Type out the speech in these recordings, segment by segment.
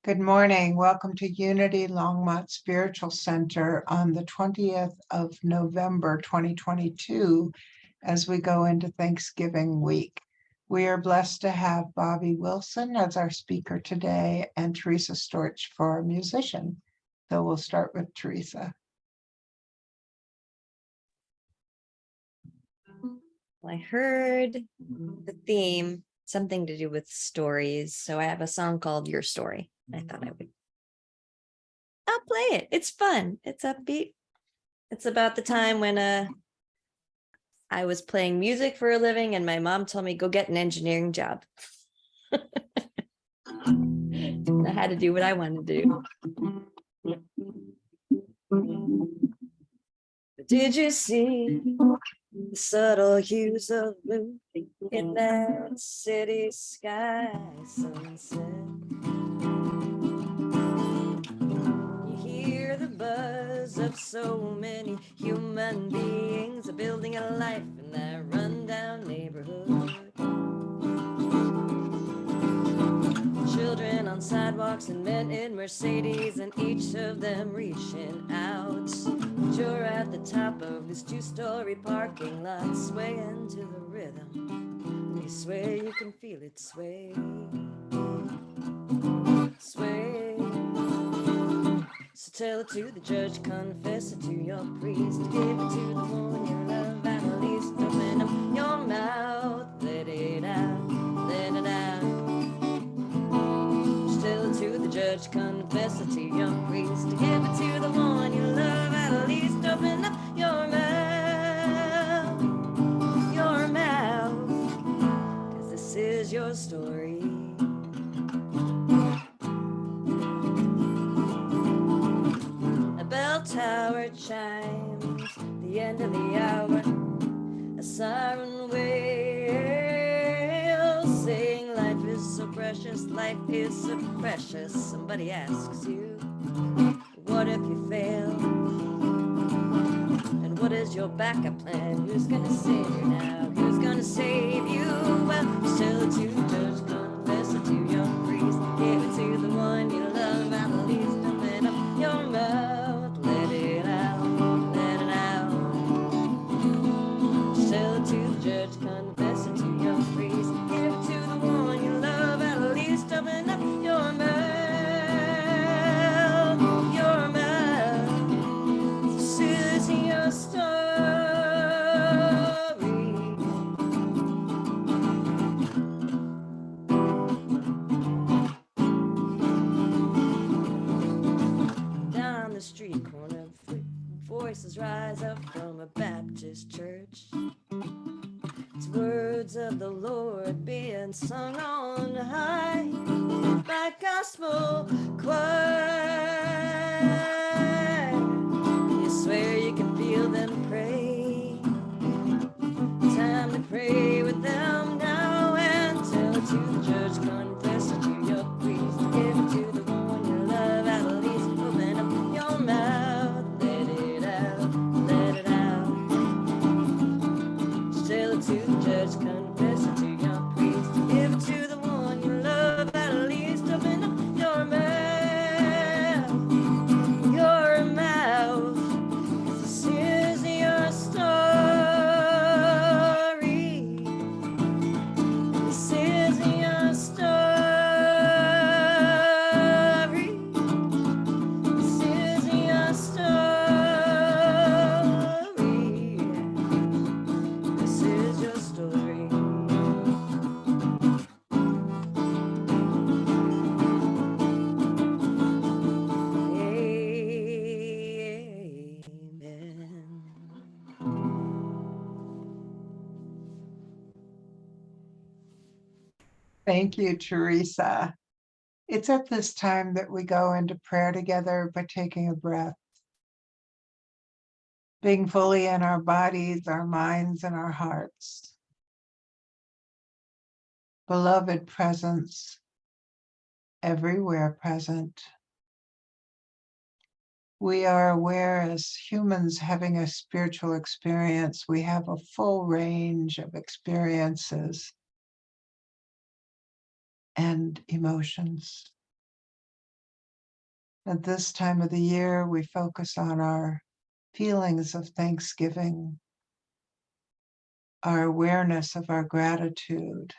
Good morning. Welcome to Unity Longmont Spiritual Center on the 20th of November, 2022, as we go into Thanksgiving week. We are blessed to have Bobbie Wilson as our speaker today and Teresa Storch for our musician. So we'll start with Teresa. I heard the theme, something to do with stories. So I have a song called Your Story. I thought I'll play it. It's fun. It's upbeat. It's about the time when I was playing music for a living and my mom told me go get an engineering job. I had to do what I wanted to do. Did you see the subtle hues of blue in that city sky sunset? You hear the buzz of so many human beings building a life in that rundown neighborhood. Children on sidewalks and men in Mercedes, and each of them reaching out. You're at the top of this two-story parking lot, swaying to the rhythm. You swear you can feel it sway, sway. So tell it to the judge, confess it to your priest, give it to the one you love, and at least open up your mouth, let it out, let it out. Tell it to the judge, confess it to your priest, give it to the one you love, at least open up your mouth, 'cause this is your story. A bell tower chimes the end of the hour, a siren wails, saying life is so precious, life is so precious. Somebody asks you, what if you fail? And what is your backup plan? Who's gonna save you now? Who's gonna save you? Well, just tell it to the judge, confess it to your priest, give it to the one you love, at least open up your mouth, let it out, let it out. Just tell it to the judge, confess it to your priest, give it to the one you love, at least open up your mouth, your mouth. This is your story. Down the street corner, voices rise up from a Baptist church. It's words of the Lord being sung on high by gospel choir. You swear you can feel them pray. Time to pray with them now, and tell it to the judge, confess it to your priest, give it to the one you love, at least open up your mouth, let it out, let it out. Just tell it to the judge, confess it to your priest, give it to the one you love, at least open up your mouth, your mouth. This is your story. This is your story. This is your story. This is your story. Amen. Thank you, Teresa. It's at this time that we go into prayer together by taking a breath, being fully in our bodies, our minds, and our hearts. Beloved presence, everywhere present. We are aware as humans having a spiritual experience, we have a full range of experiences and emotions. At this time of the year, we focus on our feelings of thanksgiving, our awareness of our gratitude,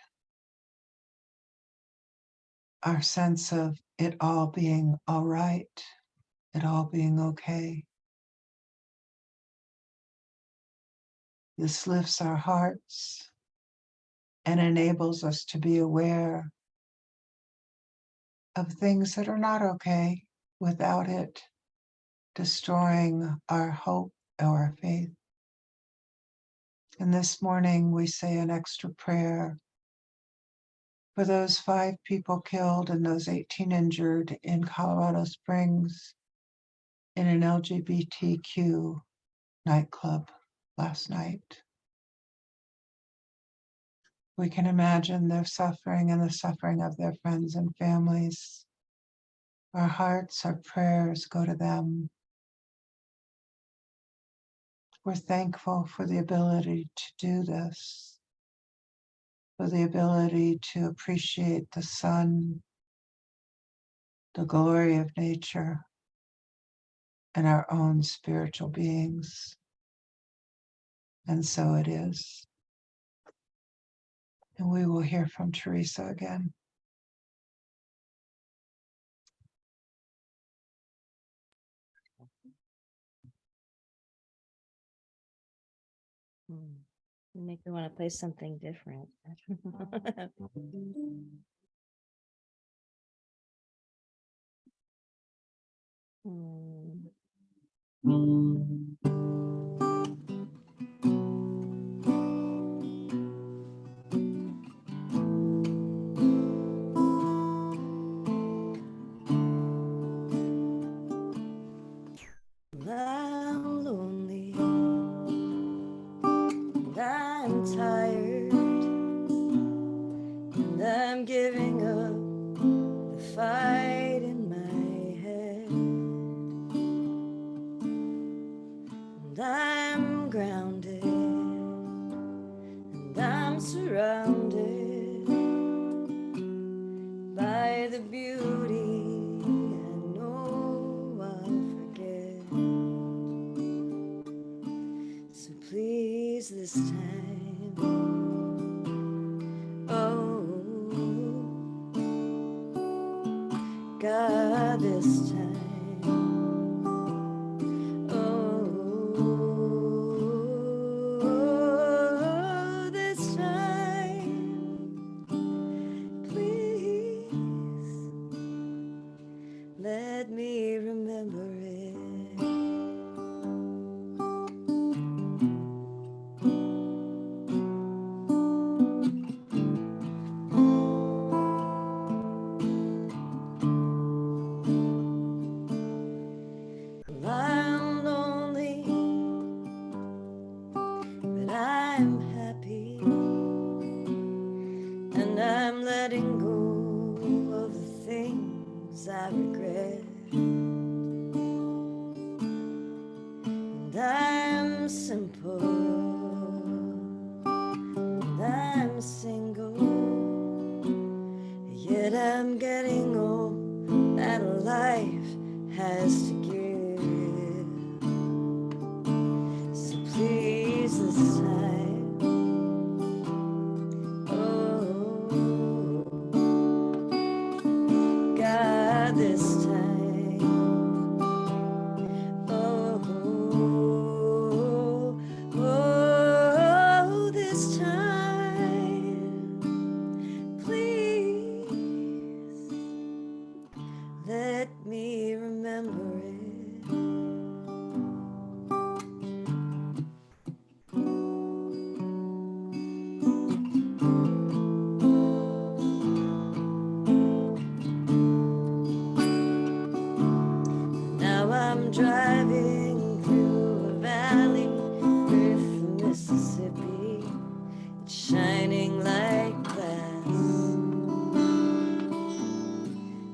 our sense of it all being all right, it all being okay. This lifts our hearts and enables us to be aware of things that are not okay without it destroying our hope or our faith. And this morning we say an extra prayer for those 5 people killed and those 18 injured in Colorado Springs in an LGBTQ nightclub last night. We can imagine their suffering and the suffering of their friends and families. Our hearts, our prayers go to them. We're thankful for the ability to do this, for the ability to appreciate the sun, the glory of nature, and our own spiritual beings. And so it is. And we will hear from Teresa again. You make me want to play something different. I'm lonely and I'm tired and I'm giving up the fight in my head, and I'm grounded and I'm surrounded by the beauty I know I'll forget. So please this time, oh God, this time, oh this time, please let me remember it. I'm lonely, but I'm happy, and I'm letting go of the things I regret, and I'm simple, and I'm single, yet I'm getting all that life has to give. So please this time, oh God, this time, oh this time, please let me remember it. Now I'm driving through a valley with the Mississippi. It's shining like glass,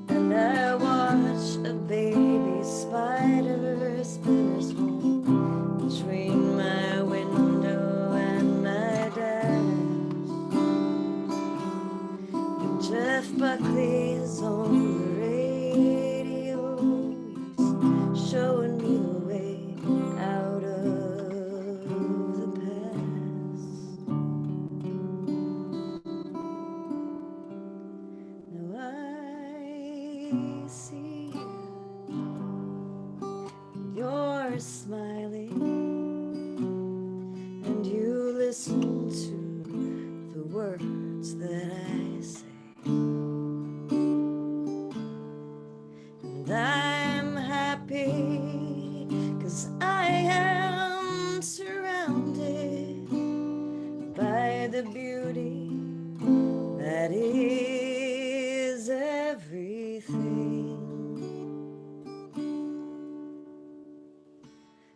and I watch a baby spider spin his home between my window and my dash. And Jeff Buckley is on the radio, see you. You're smiling, and you listen to the words that I say. And I'm happy 'cause I am surrounded by the beauty that is everything.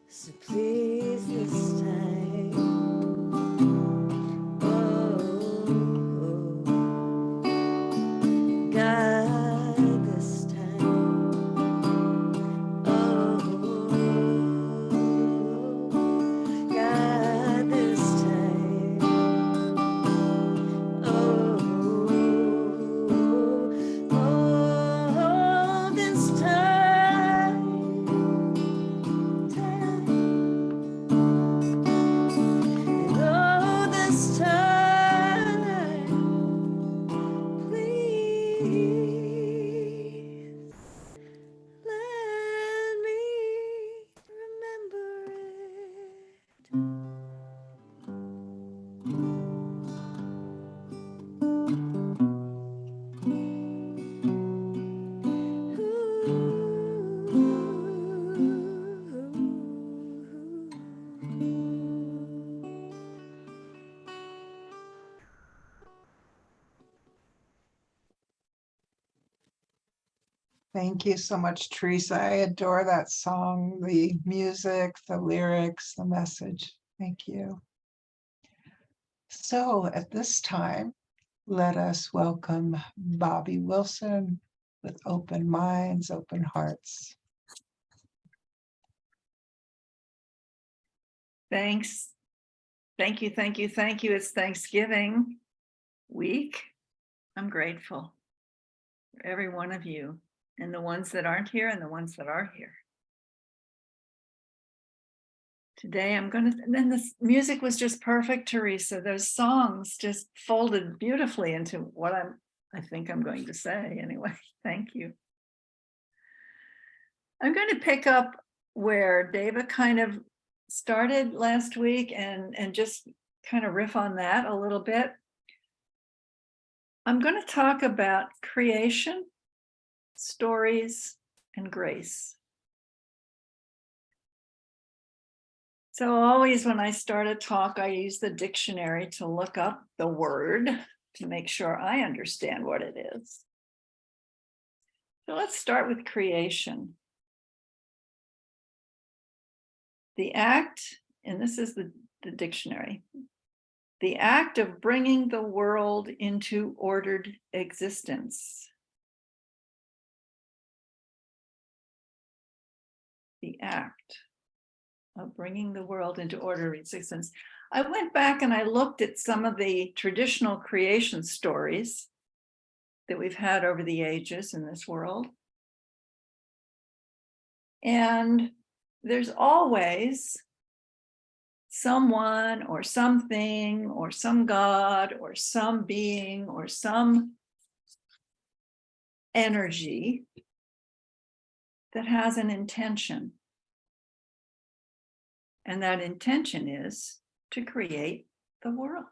So please this time, oh, God, this time, oh, God, this time, oh, this time, oh, this time, please let me remember it. Thank you so much, Teresa. I adore that song, the music, the lyrics, the message. Thank you. So at this time, let us welcome Bobbie Wilson with open minds, open hearts. Thanks. Thank you, thank you, thank you. It's Thanksgiving week. I'm grateful for every one of you, and the ones that aren't here and the ones that are here. Today I'm going to, and then the music was just perfect, Teresa. Those songs just folded beautifully into what I think I'm going to say anyway. Thank you. I'm going to pick up where David kind of started last week and just kind of riff on that a little bit. I'm going to talk about creation, stories, and grace. So always when I start a talk, I use the dictionary to look up the word to make sure I understand what it is. So let's start with creation. The act, and this is the dictionary, the act of bringing the world into ordered existence. The act of bringing the world into ordered existence. I went back and I looked at some of the traditional creation stories that we've had over the ages in this world. And there's always someone or something or some God or some being or some energy that has an intention. And that intention is to create the world.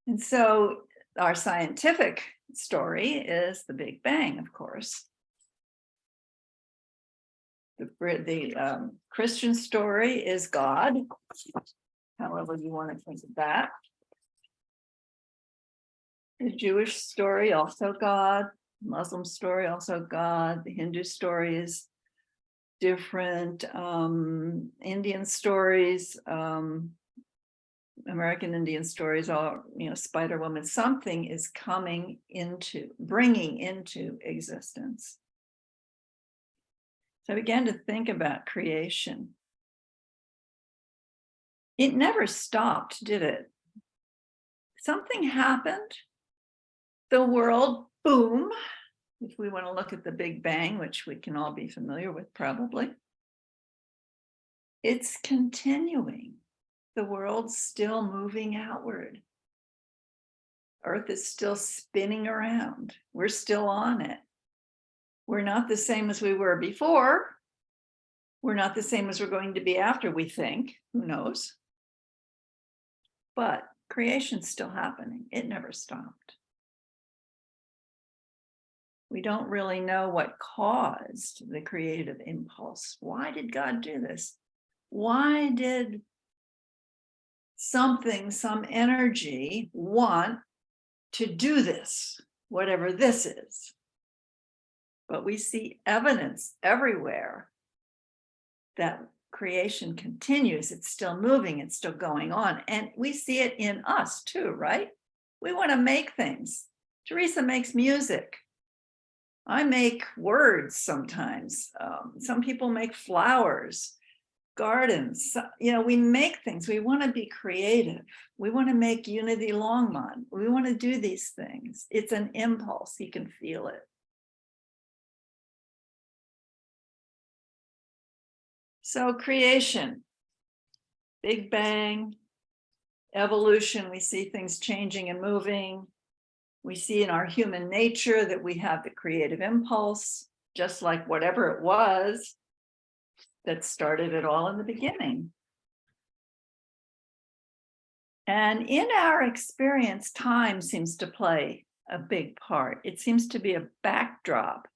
And so our scientific story is the Big Bang, of course. The Christian story is God, however you want to think of that. The Jewish story, also God. Muslim story, also God. The Hindu story is different. Indian stories, American Indian stories, all, Spider Woman, something is bringing into existence. So I began to think about creation. It never stopped, did it? Something happened. The world, boom, if we want to look at the Big Bang, which we can all be familiar with probably. It's continuing. The world's still moving outward. Earth is still spinning around. We're still on it. We're not the same as we were before. We're not the same as we're going to be after, we think. Who knows? But creation's still happening. It never stopped. We don't really know what caused the creative impulse. Why did God do this? Why did something, some energy want to do this, whatever this is? But we see evidence everywhere that creation continues. It's still moving, it's still going on. And we see it in us too, right? We want to make things. Teresa makes music. I make words sometimes. Some people make flowers, gardens. We make things. We want to be creative. We want to make Unity Longmont. We want to do these things. It's an impulse. You can feel it. So creation, Big Bang, evolution, we see things changing and moving. We see in our human nature that we have the creative impulse, just like whatever it was that started it all in the beginning. And in our experience, time seems to play a big part. It seems to be a backdrop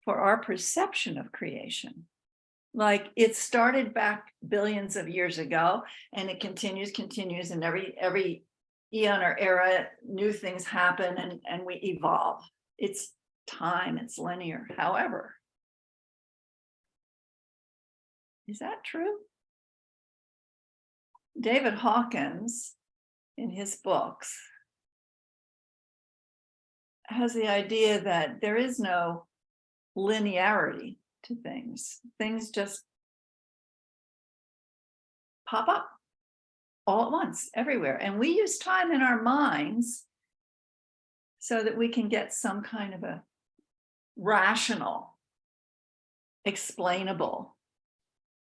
for our perception of creation. Like it started back billions of years ago, and it continues, and every eon or era, new things happen and we evolve. It's time, it's linear. However, is that true? David Hawkins, in his books, has the idea that there is no linearity to things. Things just pop up all at once, everywhere. And we use time in our minds so that we can get some kind of a rational, explainable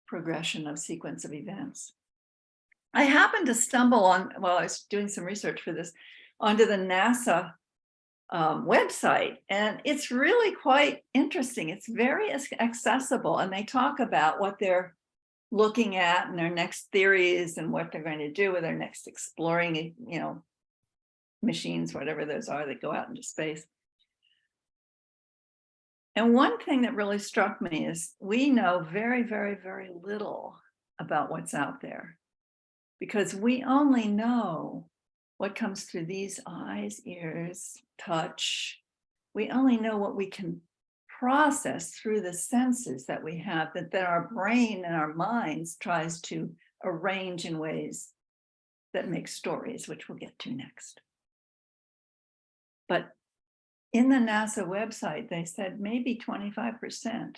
progression of sequence of events. I happened to stumble on, while I was doing some research for this, onto the NASA website, and it's really quite interesting. It's very accessible, and they talk about what they're looking at and their next theories and what they're going to do with their next exploring, machines, whatever those are that go out into space. And one thing that really struck me is we know very, very, very little about what's out there, because we only know what comes through these eyes, ears, touch. We only know what we can process through the senses that we have, that our brain and our minds tries to arrange in ways that make stories, which we'll get to next. But in the NASA website, they said maybe 25%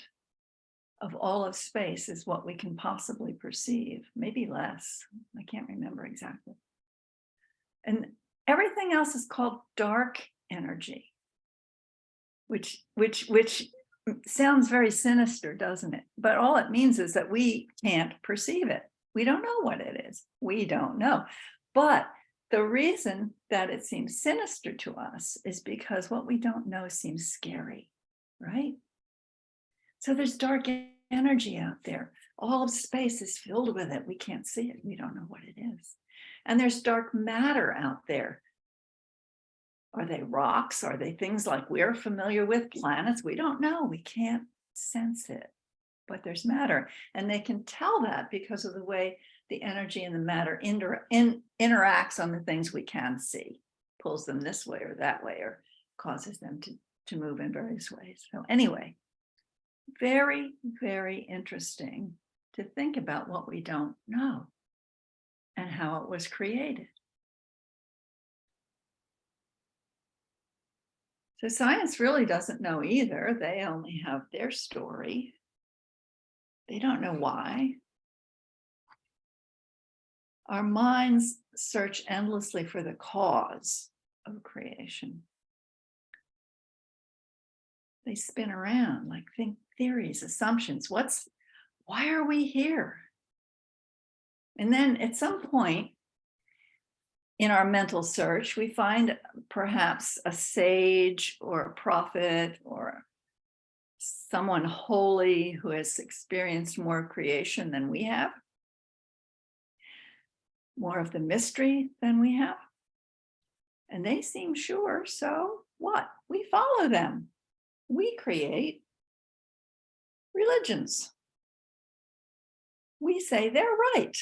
of all of space is what we can possibly perceive, maybe less. I can't remember exactly. And everything else is called dark energy, which sounds very sinister, doesn't it? But all it means is that we can't perceive it. We don't know what it is. We don't know. But the reason that it seems sinister to us is because what we don't know seems scary, right? So there's dark energy out there. All of space is filled with it. We can't see it. We don't know what it is. And there's dark matter out there. Are they rocks? Are they things like we're familiar with, planets? We don't know. We can't sense it. But there's matter. And they can tell that because of the way the energy and the matter interacts on the things we can see. Pulls them this way or that way, or causes them to move in various ways. So anyway, very, very interesting to think about what we don't know and how it was created. So science really doesn't know either. They only have their story. They don't know why. Our minds search endlessly for the cause of creation. They spin around, like think theories, assumptions. Why are we here? And then at some point in our mental search, we find perhaps a sage or a prophet or someone holy who has experienced more creation than we have, more of the mystery than we have. And they seem sure, so what? We follow them. We create religions. We say they're right.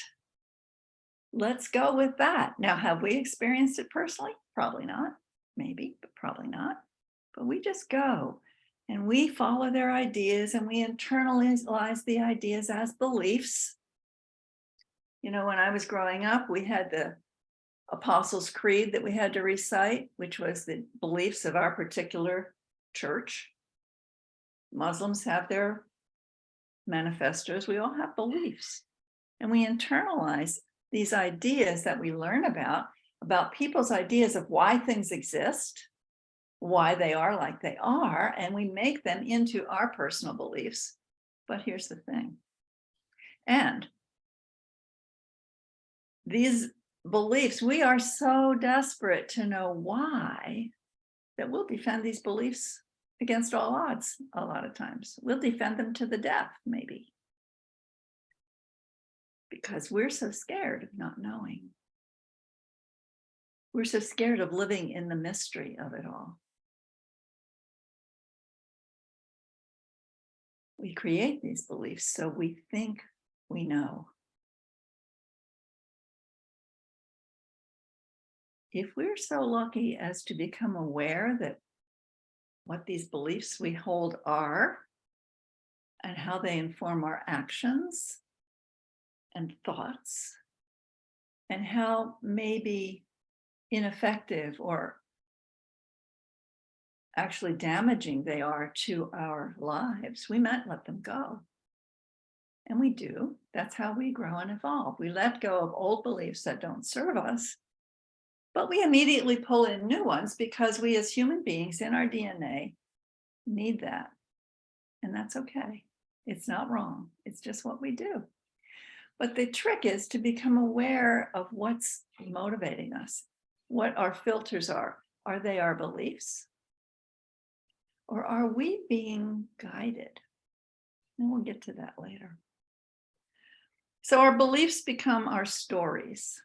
Let's go with that. Now, have we experienced it personally? Probably not. Maybe, but probably not. But we just go and we follow their ideas and we internalize the ideas as beliefs. You know, when I was growing up, we had the Apostles' Creed that we had to recite, which was the beliefs of our particular church. Muslims have their manifestos. We all have beliefs. And we internalize these ideas that we learn about people's ideas of why things exist, why they are like they are, and we make them into our personal beliefs. But here's the thing. And these beliefs, we are so desperate to know why that we'll defend these beliefs against all odds a lot of times. We'll defend them to the death, maybe. Because we're so scared of not knowing. We're so scared of living in the mystery of it all. We create these beliefs so we think we know. If we're so lucky as to become aware that what these beliefs we hold are and how they inform our actions and thoughts, and how maybe ineffective or actually damaging they are to our lives, we might let them go. And we do. That's how we grow and evolve. We let go of old beliefs that don't serve us, but we immediately pull in new ones because we as human beings in our DNA need that. And that's okay. It's not wrong. It's just what we do. But the trick is to become aware of what's motivating us, what our filters are. Are they our beliefs? Or are we being guided? And we'll get to that later. So our beliefs become our stories.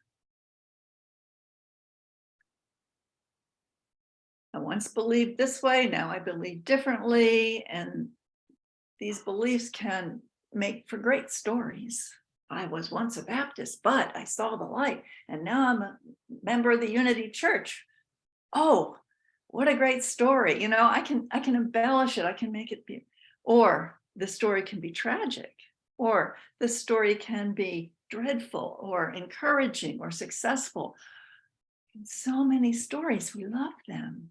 I once believed this way, now I believe differently, and these beliefs can make for great stories. I was once a Baptist, but I saw the light, and now I'm a member of the Unity Church. Oh, what a great story. You know, I can embellish it, I can make it be, or the story can be tragic, or the story can be dreadful or encouraging or successful. In so many stories, we love them.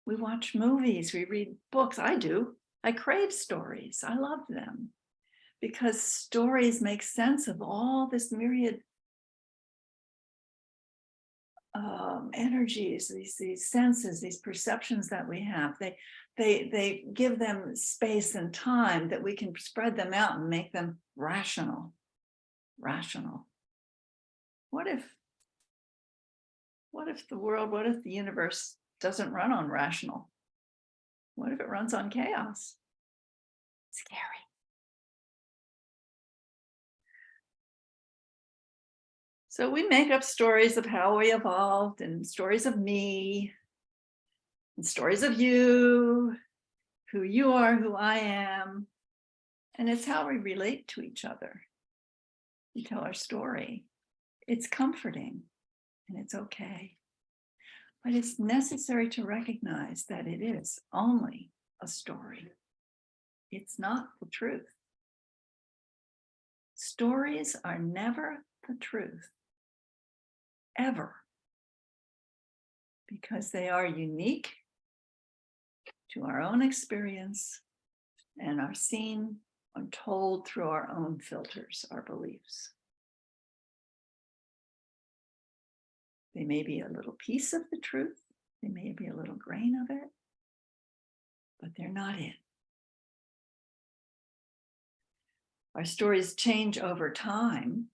We watch movies, we read books. I do. I crave stories. I love them because stories make sense of all this myriad energies, these senses, these perceptions that we have. They give them space and time that we can spread them out and make them rational. What if the world, what if the universe doesn't run on rational? What if it runs on chaos? Scary. So we make up stories of how we evolved, and stories of me, and stories of you, who you are, who I am. And it's how we relate to each other. We tell our story. It's comforting and it's okay. But it's necessary to recognize that it is only a story. It's not the truth. Stories are never the truth, ever, because they are unique to our own experience and are seen and told through our own filters, our beliefs. They may be a little piece of the truth, they may be a little grain of it, but they're not it. Our stories change over time.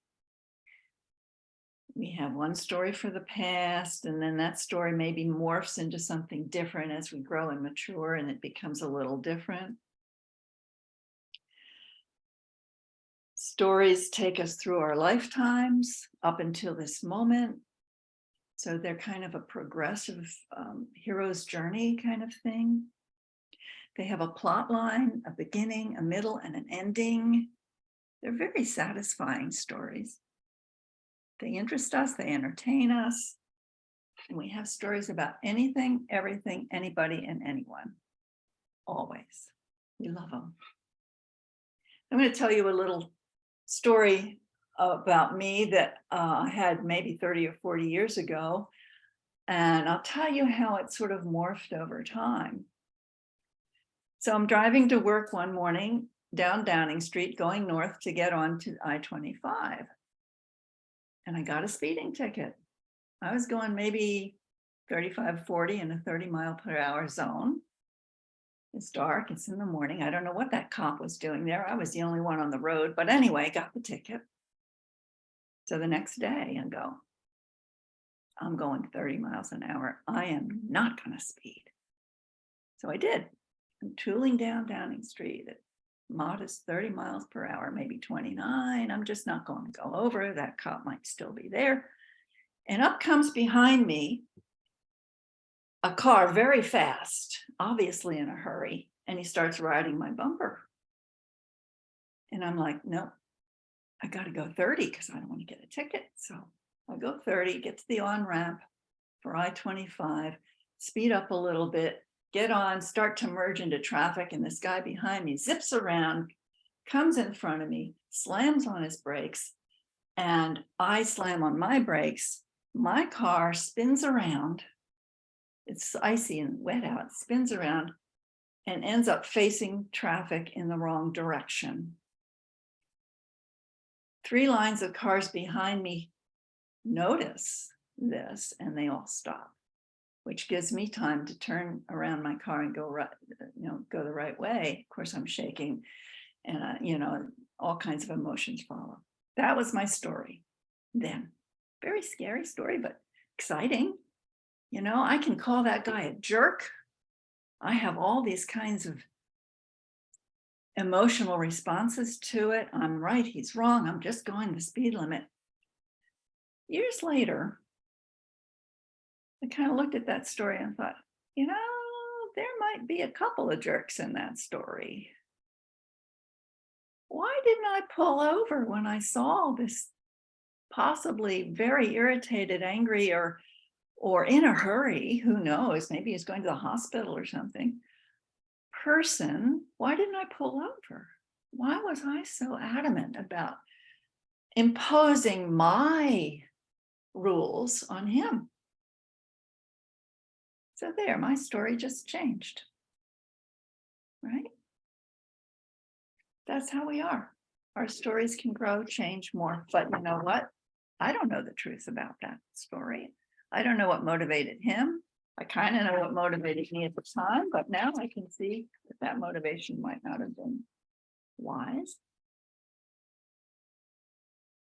We have one story for the past, and then that story maybe morphs into something different as we grow and mature, and it becomes a little different. stories take us through our lifetimes up until this moment. So they're kind of a progressive hero's journey kind of thing. They have a plot line, a beginning, a middle, and an ending. They're very satisfying stories. They interest us, they entertain us. And we have stories about anything, everything, anybody, and anyone. Always. We love them. I'm going to tell you a little story about me that I had maybe 30 or 40 years ago. And I'll tell you how it sort of morphed over time. So I'm driving to work one morning down Downing Street, going north to get on to I-25. And I got a speeding ticket. I was going maybe 35, 40 in a 30-mile-per-hour zone. It's dark, it's in the morning. I don't know what that cop was doing there. I was the only one on the road, but anyway, got the ticket. So the next day I go, I'm going 30 miles an hour. I am not going to speed. So I did. I'm tooling down Downing Street at modest 30 miles per hour, maybe 29. I'm just not going to go over. That cop might still be there. And up comes behind me a car very fast, obviously in a hurry. And he starts riding my bumper. And I'm like, no, I got to go 30 because I don't want to get a ticket. So I go 30, get to the on-ramp for I-25, speed up a little bit, get on, start to merge into traffic. And this guy behind me zips around, comes in front of me, slams on his brakes, and I slam on my brakes. My car spins around. It's icy and wet out, spins around and ends up facing traffic in the wrong direction. 3 lines of cars behind me notice this and they all stop, which gives me time to turn around my car and go right, go the right way. Of course, I'm shaking and, all kinds of emotions follow. That was my story then. Very scary story, but exciting. I can call that guy a jerk. I have all these kinds of emotional responses to it. I'm right, he's wrong. I'm just going the speed limit. Years later, I kind of looked at that story and thought, there might be a couple of jerks in that story. Why didn't I pull over when I saw this possibly very irritated, angry, or in a hurry, who knows, maybe he's going to the hospital or something, person? Why didn't I pull over? Why was I so adamant about imposing my rules on him? So there, my story just changed, right? That's how we are. Our stories can grow, change, morph, but you know what? I don't know the truth about that story. I don't know what motivated him. I kind of know what motivated me at the time, but now I can see that motivation might not have been wise.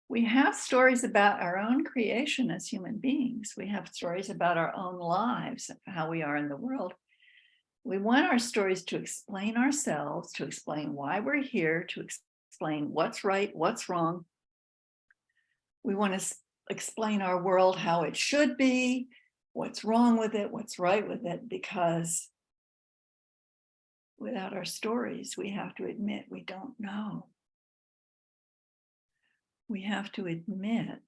We have stories about our own creation as human beings. We have stories about our own lives, how we are in the world. We want our stories to explain ourselves, to explain why we're here, to explain what's right, what's wrong. We want to explain our world how it should be, what's wrong with it, what's right with it, because without our stories, we have to admit we don't know. We have to admit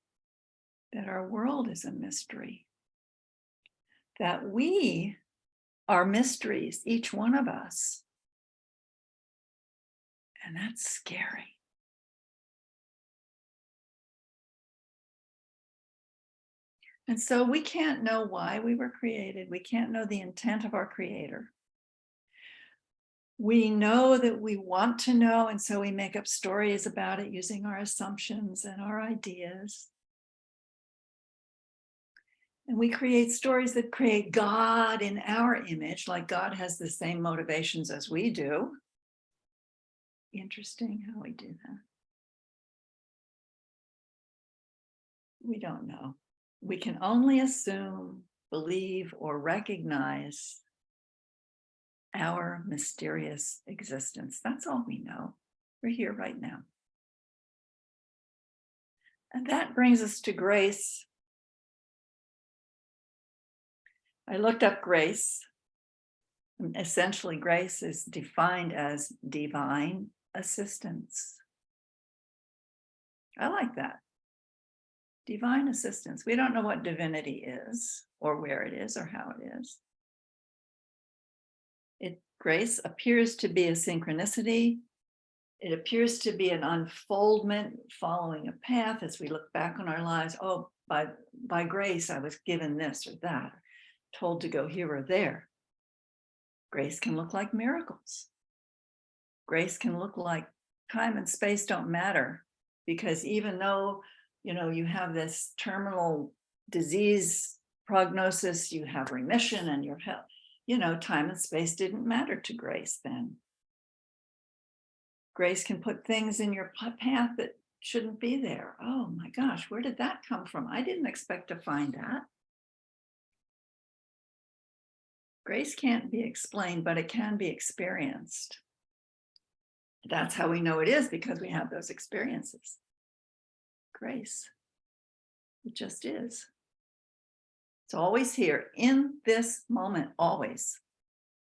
that our world is a mystery, that we are mysteries, each one of us. And that's scary. And so we can't know why we were created. We can't know the intent of our creator. We know that we want to know, and so we make up stories about it using our assumptions and our ideas. And we create stories that create God in our image, like God has the same motivations as we do. Interesting how we do that. We don't know. We can only assume, believe, or recognize our mysterious existence. That's all we know. We're here right now. And that brings us to grace. I looked up grace. Essentially, grace is defined as divine assistance. I like that. Divine assistance. We don't know what divinity is, or where it is, or how it is. Grace appears to be a synchronicity. It appears to be an unfoldment, following a path as we look back on our lives. Oh, by grace, I was given this or that, told to go here or there. Grace can look like miracles. Grace can look like time and space don't matter, because even though, you have this terminal disease prognosis, you have remission and your health, time and space didn't matter to grace then. Grace can put things in your path that shouldn't be there. Oh my gosh, where did that come from? I didn't expect to find that. Grace can't be explained, but it can be experienced. That's how we know it is, because we have those experiences. Grace. It just is. It's always here in this moment, always.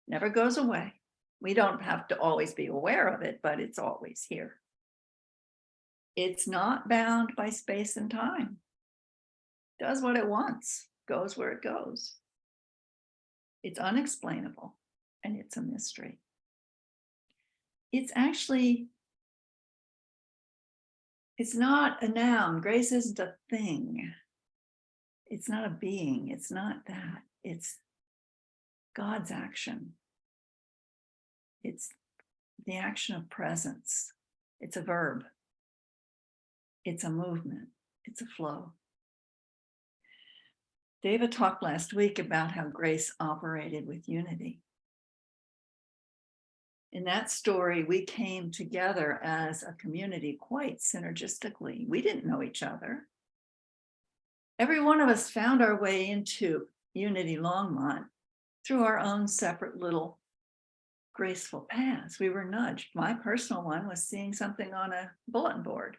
Never goes away. We don't have to always be aware of it, but it's always here. It's not bound by space and time. It does what it wants, goes where it goes. It's unexplainable, and it's a mystery. It's not a noun. Grace isn't a thing. It's not a being. It's not that. It's God's action. It's the action of presence. It's a verb. It's a movement. It's a flow. David talked last week about how grace operated with unity. In that story, we came together as a community quite synergistically. We didn't know each other. Every one of us found our way into Unity Longmont through our own separate little graceful paths. We were nudged. My personal one was seeing something on a bulletin board.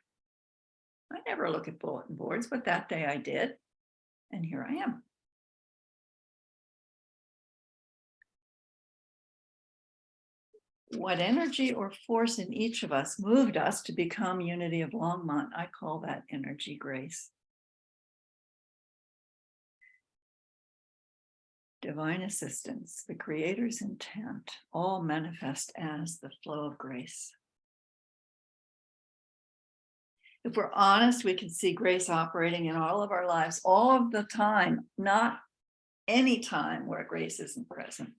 I never look at bulletin boards, but that day I did. And here I am. What energy or force in each of us moved us to become Unity of Longmont? I call that energy grace. Divine assistance, the Creator's intent, all manifest as the flow of grace. If we're honest, we can see grace operating in all of our lives all of the time, not any time where grace isn't present.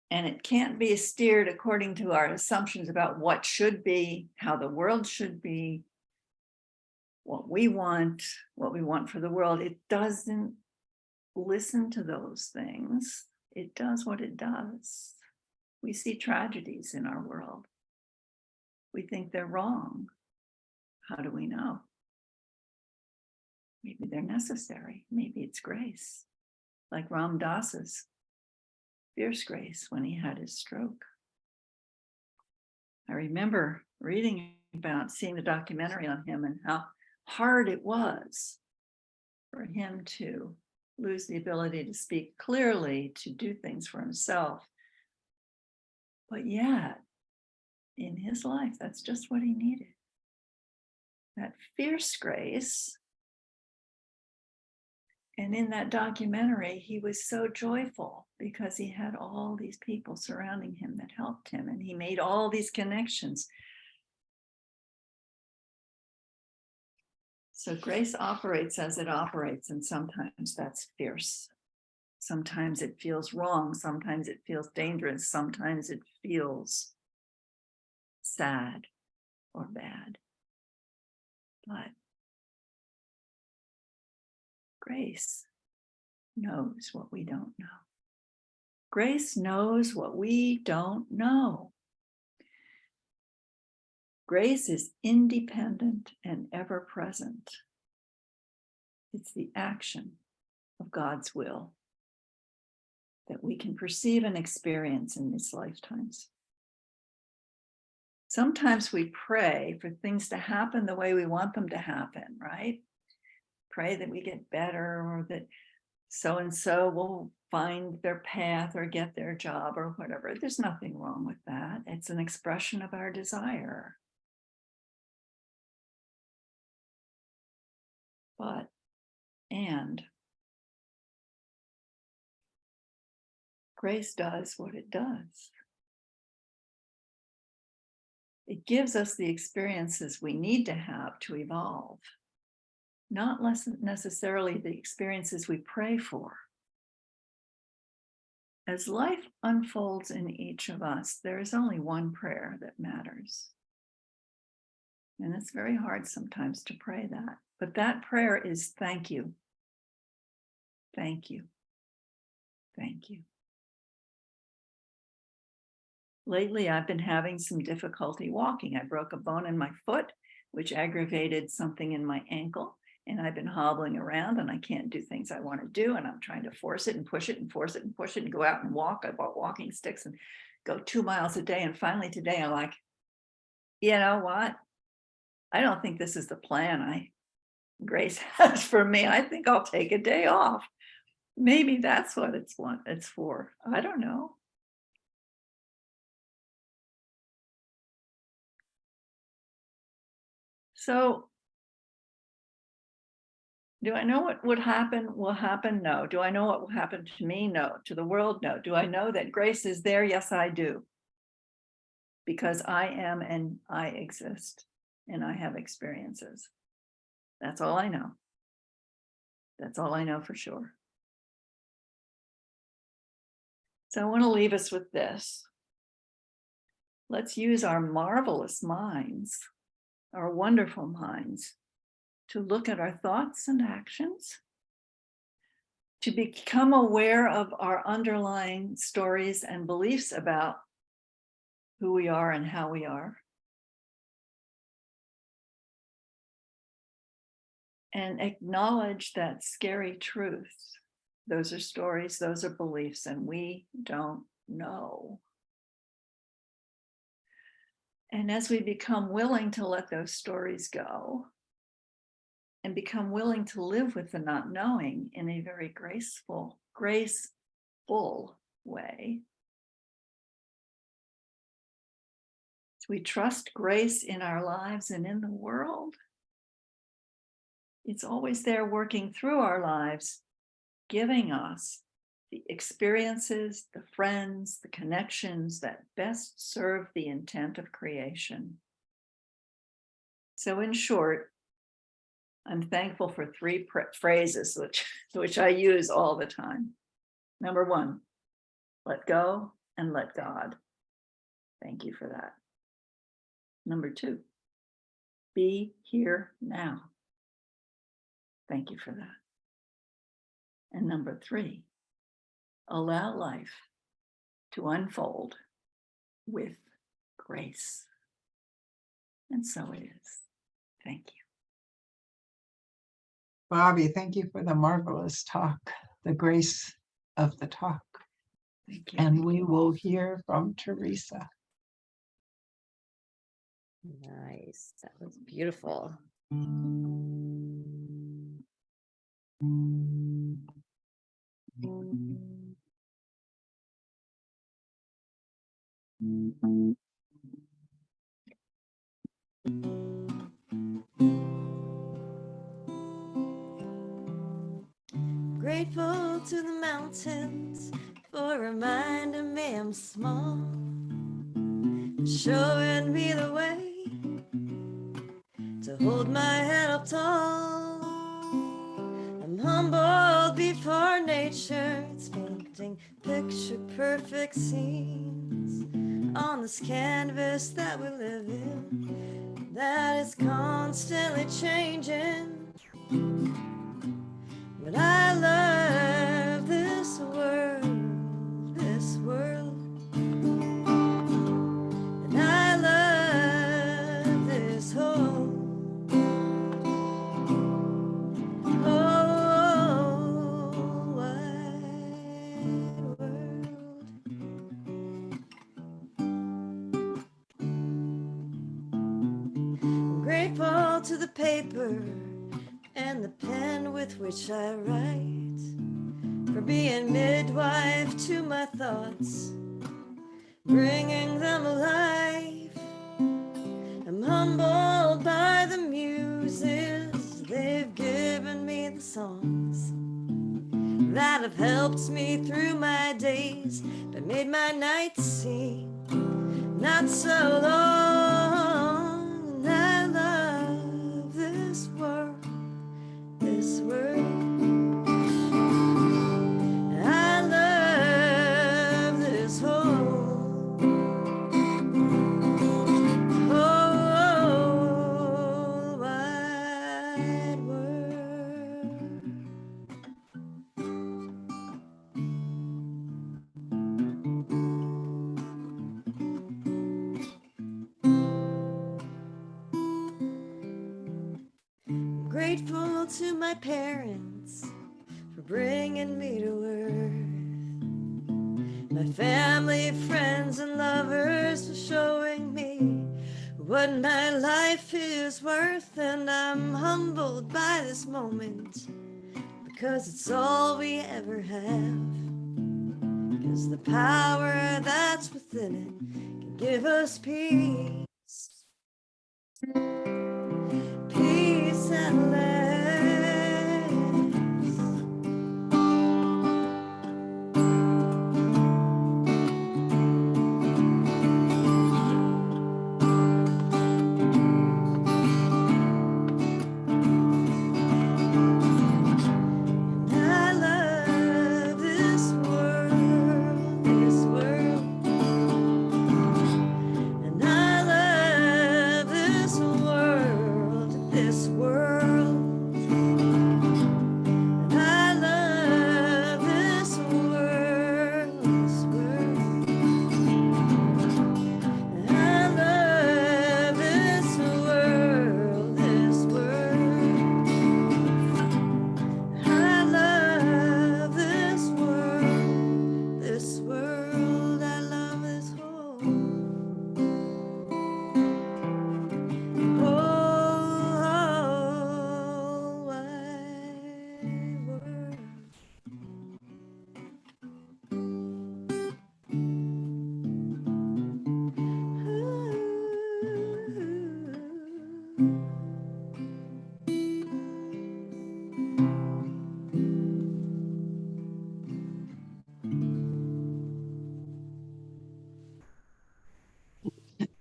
And it can't be steered according to our assumptions about what should be, how the world should be, what we want for the world. It doesn't listen to those things. It does what it does. We see tragedies in our world. We think they're wrong. How do we know? Maybe they're necessary. Maybe it's grace, like Ram Dass's fierce grace when he had his stroke. I remember reading about, seeing the documentary on him and how hard it was for him to lose the ability to speak clearly, to do things for himself. But yet, in his life, that's just what he needed. That fierce grace. And in that documentary, he was so joyful because he had all these people surrounding him that helped him, and he made all these connections. So grace operates as it operates, and sometimes that's fierce. Sometimes it feels wrong. Sometimes it feels dangerous. Sometimes it feels sad or bad. But grace knows what we don't know. Grace knows what we don't know. Grace is independent and ever present. It's the action of God's will that we can perceive and experience in these lifetimes. sometimes we pray for things to happen the way we want them to happen, right? Pray that we get better, or that so-and-so will find their path or get their job or whatever. There's nothing wrong with that. It's an expression of our desire. And grace does what it does. It gives us the experiences we need to have to evolve, not necessarily the experiences we pray for. As life unfolds in each of us, there is only one prayer that matters. And it's very hard sometimes to pray that. But that prayer is thank you. Thank you. Thank you. Lately, I've been having some difficulty walking. I broke a bone in my foot, which aggravated something in my ankle. And I've been hobbling around and I can't do things I want to do. And I'm trying to force it and push it and force it and push it and go out and walk. I bought walking sticks and go 2 miles a day. And finally today, I'm like, you know what? I don't think this is the plan Grace has for me. I think I'll take a day off. Maybe that's what it's for. I don't know. So, do I know what would happen will happen? No. Do I know what will happen to me? No. To the world? No. Do I know that grace is there? Yes, I do. Because I am and I exist and I have experiences. That's all I know. That's all I know for sure. So I want to leave us with this. Let's use our marvelous minds, our wonderful minds, to look at our thoughts and actions, to become aware of our underlying stories and beliefs about who we are and how we are, and acknowledge that scary truth. Those are stories, those are beliefs, and we don't know. And as we become willing to let those stories go and become willing to live with the not knowing in a very graceful way, so we trust grace in our lives and in the world. It's always there working through our lives, giving us the experiences, the friends, the connections that best serve the intent of creation. So in short, I'm thankful for 3 phrases which I use all the time. Number 1, let go and let God. Thank you for that. Number 2, be here now. Thank you for that. And number 3, allow life to unfold with grace. And so it is. Thank you. Bobbie, thank you for the marvelous talk, the grace of the talk. Thank you. And we will hear from Teresa. Nice. That was beautiful. Grateful to the mountains for reminding me I'm small, showing me the way to hold my head up tall. I'm humbled before nature, it's painting picture perfect scenes on this canvas that we live in, that is constantly changing. But I love this world, and I love this whole wide world. all to the paper and the pen with which I write, for being midwife to my thoughts, bringing them alive. I'm humbled by the muses, they've given me the songs that have helped me through my days, but made my nights seem not so long. I love this world, this world. I love this whole wide world. Grateful to my parents for bringing me to earth, my family, friends, and lovers for showing me what my life is worth. And I'm humbled by this moment because it's all we ever have, because the power that's within it can give us peace, peace at last. I love this world, this world. And I love this world, this world. And I love this world, this world. And I love this world, this world. I love this world, this world. I love this whole wide world.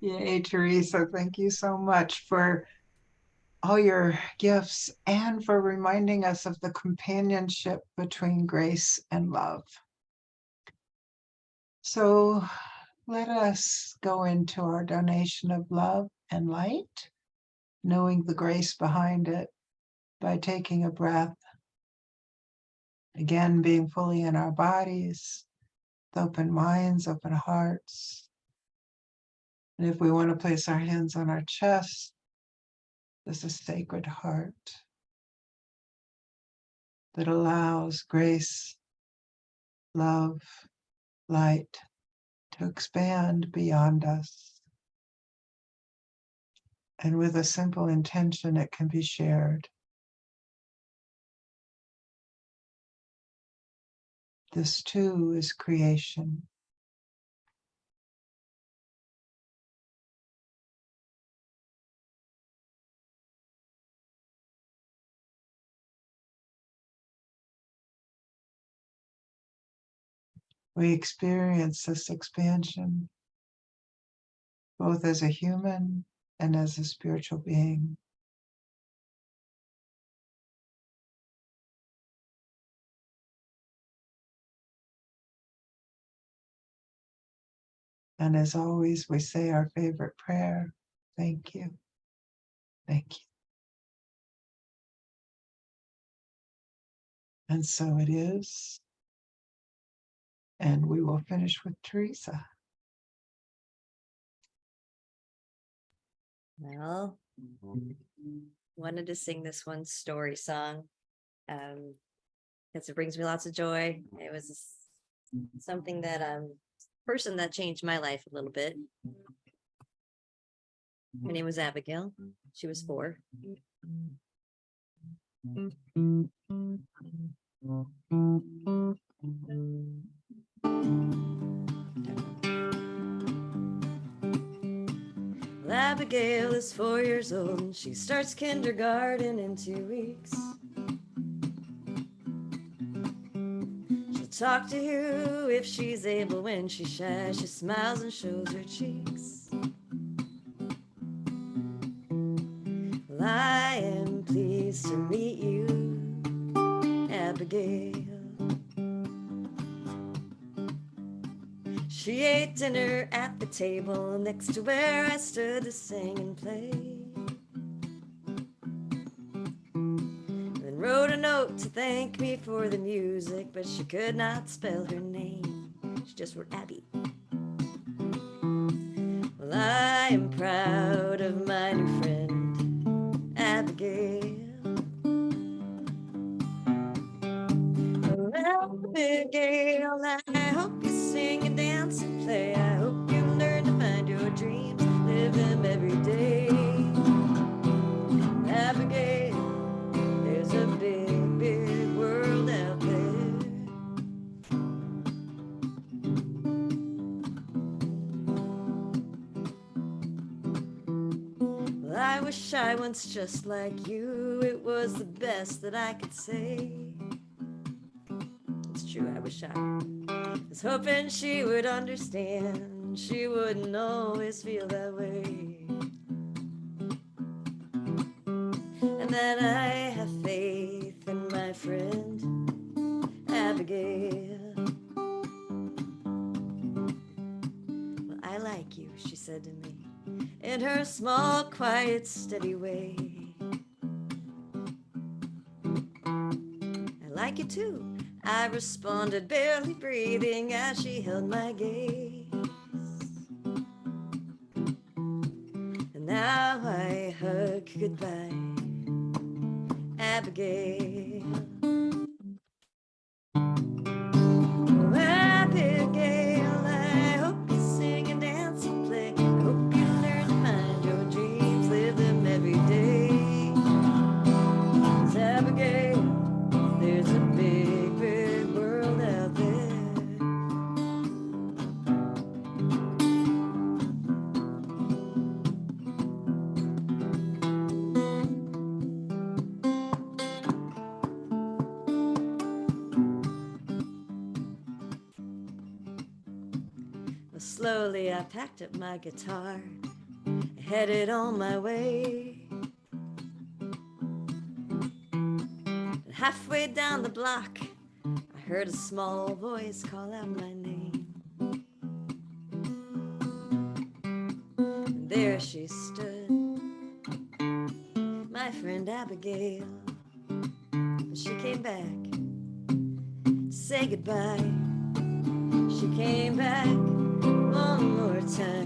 Yay, Teresa. Thank you so much for all your gifts and for reminding us of the companionship between grace and love. So let us go into our donation of love and light, knowing the grace behind it by taking a breath. Again, being fully in our bodies, with open minds, open hearts. And if we want to place our hands on our chest, there's a sacred heart that allows grace, love, light to expand beyond us. And with a simple intention, it can be shared. This too is creation. We experience this expansion both as a human and as a spiritual being. And as always, we say our favorite prayer. Thank you. Thank you. And so it is. And we will finish with Teresa. Well, wanted to sing this one story song because it brings me lots of joy. It was something that person that changed my life a little bit. Her name was Abigail. She was 4. Well, Abigail is 4 years old and she starts kindergarten in 2 weeks. She'll talk to you if she's able. When she's shy, she smiles and shows her cheeks. Well, I am pleased to meet you, Abigail. She ate dinner at the table next to where I stood to sing and play. Then wrote a note to thank me for the music, but she could not spell her name. She just wrote Abby. Well, I am proud of my new friend, Abigail. Oh, Abigail, I hope you sing and dance and play. I hope you learn to find your dreams, live them every day. Abigail, there's a big, big world out there. Well, I wish I once just like you. It was the best that I could say. It's true, I wish I was hoping she would understand. She wouldn't always feel that way. And that I have faith in my friend, Abigail. Well, I like you, she said to me, in her small, quiet, steady way. I like you too, I responded, barely breathing as she held my gaze. And now I hug goodbye, Abigail. Oh, Abigail, I hope you sing and dance and play. I hope you learn to mind your dreams, live them every day. 'Cause Abigail, there's a big, big world out there. Well, slowly I packed up my guitar, headed on my way. And halfway down the block, I heard a small voice call out my name. And there she stood, my friend Abigail. But she came back to say goodbye. She came back one more time.